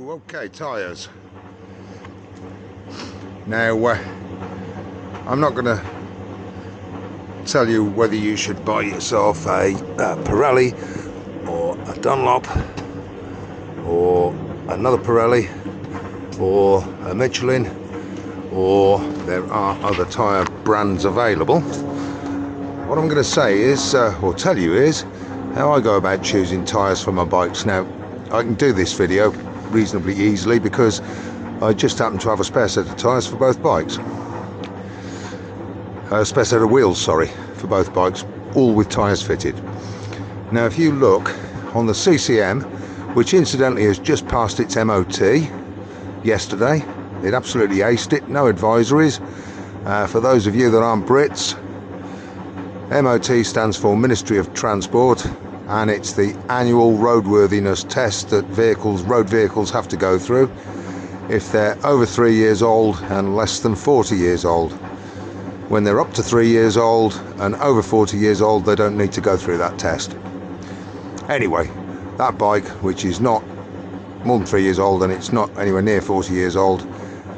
Okay, tyres. Now, I'm not going to tell you whether you should buy yourself a Pirelli or a Dunlop or another Pirelli or a Michelin, or there are other tyre brands available. What I'm going to say is, or tell you is, how I go about choosing tyres for my bikes. Now, I can do this video reasonably easily because I just happen to have a spare set of tyres for both bikes. A spare set of wheels, sorry, for both bikes, all with tyres fitted. Now, if you look on the CCM, which incidentally has just passed its MOT yesterday, it absolutely aced it, no advisories. For those of you that aren't Brits, MOT stands for Ministry of Transport, and it's the annual roadworthiness test that road vehicles have to go through if they're over 3 years old and less than 40 years old. When they're up to 3 years old and over 40 years old, they don't need to go through that test. Anyway, that bike, which is not more than 3 years old and it's not anywhere near 40 years old,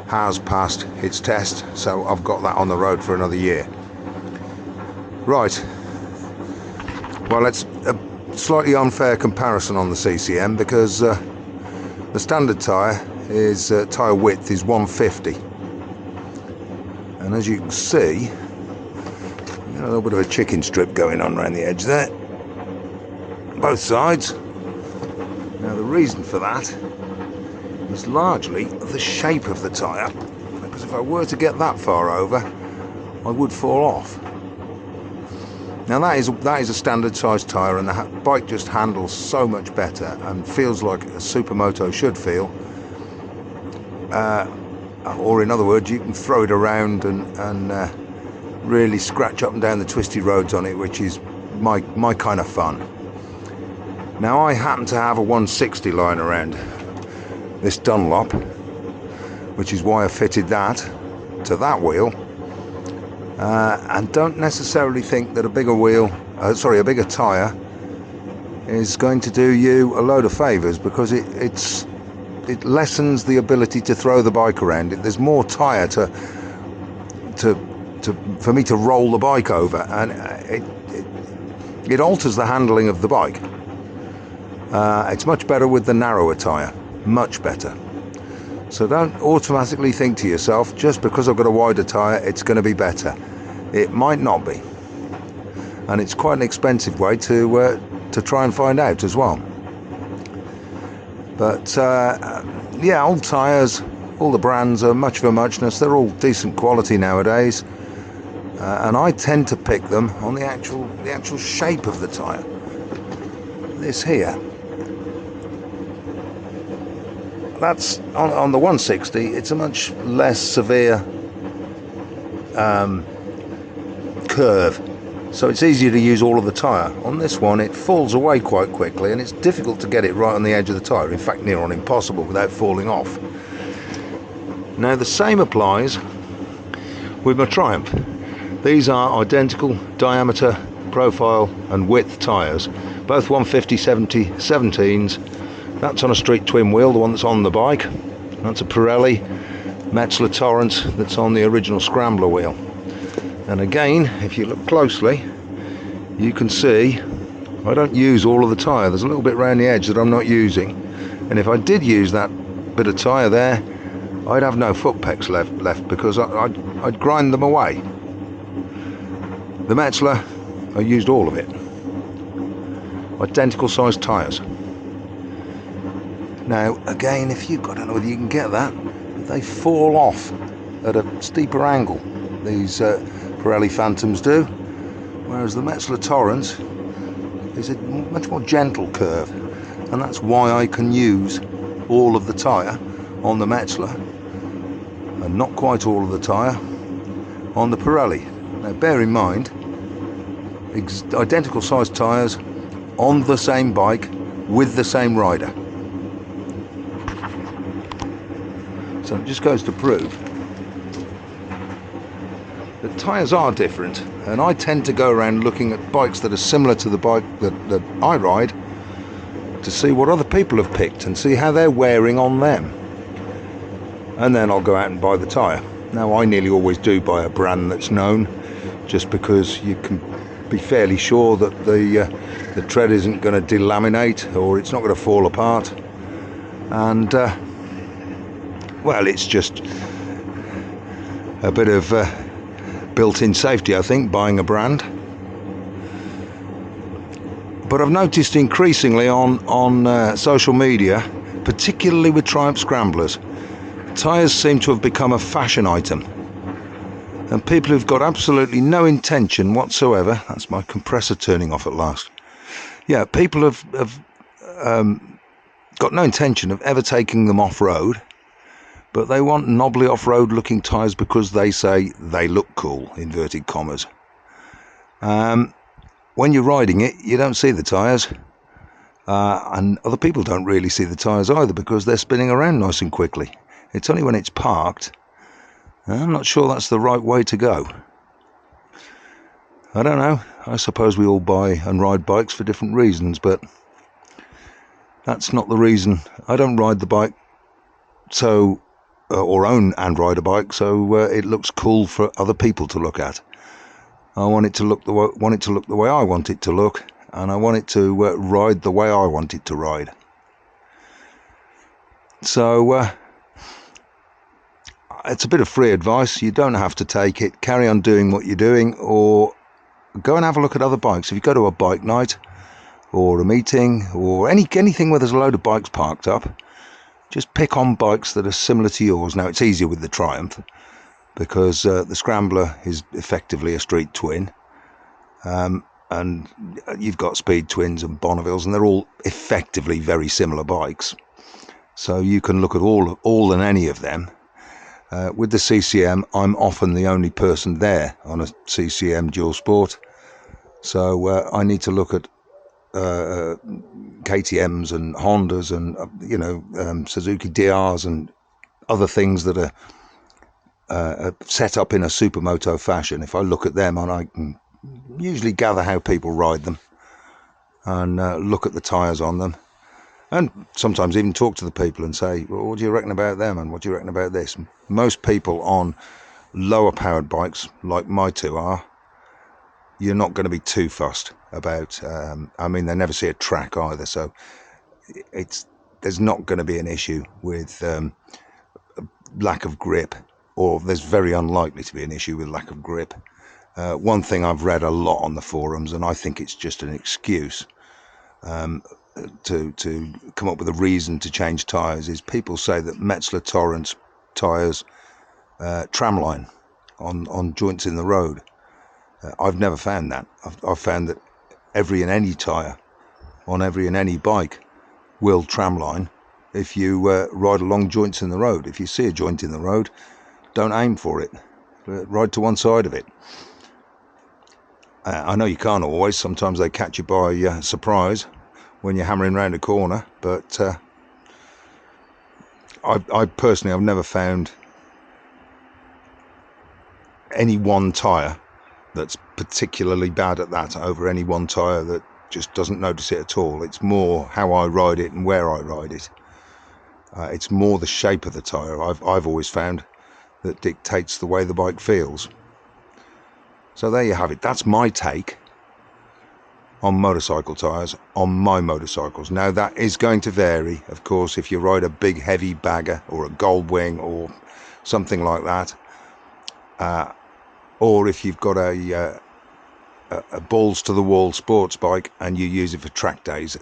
has passed its test, so I've got that on the road for another year. Right, well, it's a slightly unfair comparison on the CCM because the standard tyre is tyre width is 150, and as you can see, a little bit of a chicken strip going on around the edge there, both sides. Now, the reason for that is largely the shape of the tyre, because if I were to get that far over, I would fall off. Now, that is a standard size tyre, and the bike just handles so much better and feels like a supermoto should feel. Or in other words, you can throw it around and really scratch up and down the twisty roads on it, which is my kind of fun. Now, I happen to have a 160 lying around, this Dunlop, which is why I fitted that to that wheel. And don't necessarily think that a bigger tyre is going to do you a load of favours, because it lessens the ability to throw the bike around. There's more tyre for me to roll the bike over, and it alters the handling of the bike. It's much better with the narrower tyre, much better. So don't automatically think to yourself, just because I've got a wider tyre, it's going to be better. It might not be. And it's quite an expensive way to try and find out as well. But yeah, old tyres, all the brands are much of a muchness. They're all decent quality nowadays. And I tend to pick them on the actual shape of the tyre. This here, that's on the 160, it's a much less severe curve, so it's easier to use all of the tyre. On this one, it falls away quite quickly, and it's difficult to get it right on the edge of the tyre, in fact near on impossible without falling off. Now, the same applies with my Triumph. These are identical diameter, profile and width tyres, both 150/70/17s. That's on a street twin wheel, the one that's on the bike. That's a Pirelli Metzeler Torrent that's on the original Scrambler wheel. And again, if you look closely, you can see I don't use all of the tyre. There's a little bit around the edge that I'm not using. And if I did use that bit of tyre there, I'd have no foot pegs left because I'd grind them away. The Metzeler, I used all of it. Identical sized tyres. Now, again, I don't know whether you can get that, they fall off at a steeper angle. These Pirelli Phantoms do, whereas the Metzeler Torrent is a much more gentle curve, and that's why I can use all of the tyre on the Metzeler and not quite all of the tyre on the Pirelli. Now, bear in mind, identical sized tyres on the same bike with the same rider. So it just goes to prove that tyres are different, and I tend to go around looking at bikes that are similar to the bike that I ride to see what other people have picked and see how they're wearing on them. And then I'll go out and buy the tyre. Now, I nearly always do buy a brand that's known, just because you can be fairly sure that the tread isn't going to delaminate or it's not going to fall apart. And well, it's just a bit of built-in safety, I think, buying a brand. But I've noticed increasingly on social media, particularly with Triumph Scramblers, tyres seem to have become a fashion item. And people who've got absolutely no intention whatsoever, that's my compressor turning off at last. Yeah, people have got no intention of ever taking them off-road, but they want knobbly off-road looking tyres because they say they look cool, inverted commas. When you're riding it, you don't see the tyres, and other people don't really see the tyres either because they're spinning around nice and quickly. It's only when it's parked. I'm not sure that's the right way to go. I don't know. I suppose we all buy and ride bikes for different reasons, but that's not the reason. I don't ride the bike or own and ride a bike so it looks cool for other people to look at. I want it to look the way I want it to look, and I want it to ride the way I want it to ride. So it's a bit of free advice. You don't have to take it. Carry on doing what you're doing, or go and have a look at other bikes. If you go to a bike night or a meeting or anything where there's a load of bikes parked up, just pick on bikes that are similar to yours. Now, it's easier with the Triumph because the Scrambler is effectively a street twin, and you've got Speed Twins and Bonnevilles, and they're all effectively very similar bikes. So you can look at all and any of them. With the CCM, I'm often the only person there on a CCM dual sport, so I need to look at KTMs and Hondas and Suzuki DRs and other things that are set up in a supermoto fashion. If I look at them, and I can usually gather how people ride them and look at the tyres on them, and sometimes even talk to the people and say, well, what do you reckon about them and what do you reckon about this? Most people on lower powered bikes, like my two are, you're not going to be too fussed about. They never see a track either, so there's not going to be an issue with lack of grip, or there's very unlikely to be an issue with lack of grip. One thing I've read a lot on the forums, and I think it's just an excuse to come up with a reason to change tyres, is people say that Metzler Torrance tyres tramline on joints in the road. I've never found that. I've found that every and any tyre on every and any bike will tramline if you ride along joints in the road. If you see a joint in the road, don't aim for it. Ride to one side of it. I know you can't always. Sometimes they catch you by surprise when you're hammering round a corner, but I personally, I've never found any one tyre that's particularly bad at that over any one tyre that just doesn't notice it at all. It's more how I ride it and where I ride it. It's more the shape of the tyre, I've always found, that dictates the way the bike feels. So there you have it. That's my take on motorcycle tyres on my motorcycles. Now, that is going to vary, of course, if you ride a big heavy bagger or a Goldwing or something like that, or if you've got a balls to the wall sports bike and you use it for track days.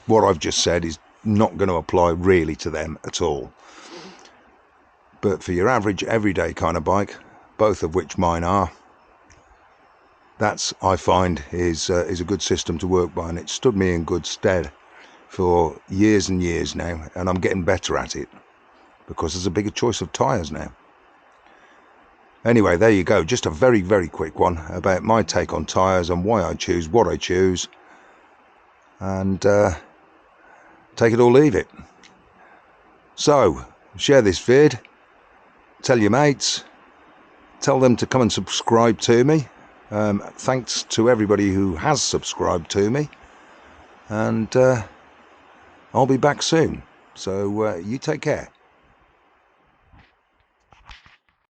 What I've just said is not going to apply really to them at all. But for your average everyday kind of bike, both of which mine are, that's, I find, is a good system to work by, and it's stood me in good stead for years and years now, and I'm getting better at it because there's a bigger choice of tyres now. Anyway, there you go. Just a very, very quick one about my take on tyres and why I choose what I choose, and take it or leave it. So, share this vid, tell your mates, tell them to come and subscribe to me. Thanks to everybody who has subscribed to me, and I'll be back soon, so you take care.